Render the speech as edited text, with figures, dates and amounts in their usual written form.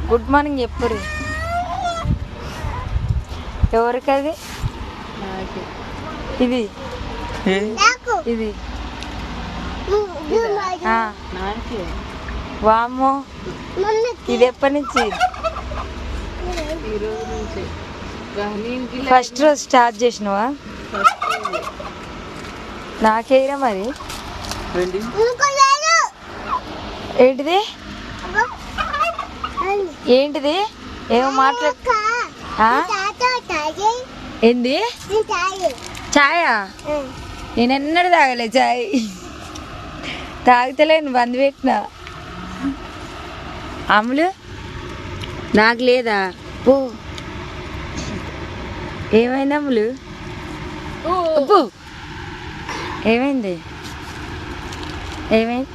good morning ఎప్పుడు ఎవరికి అది ఇది ఇది వామ్మో ఇది ఎప్పటి నుంచి ఫస్ట్ రోజు స్టార్ట్ చేసినవా నాకేరా మరి ఏంటిది ఏంటిది ఏమో మాట్లాడు ఏంది ఛాయా నేను ఎన్నడూ తాగలే ఛాయ్ తాగుతలేను బంద్ పెట్టిన అమ్ములు నాకు లేదా ఓ ఏమైంది అమ్ములు ఏమైంది ఏమైంది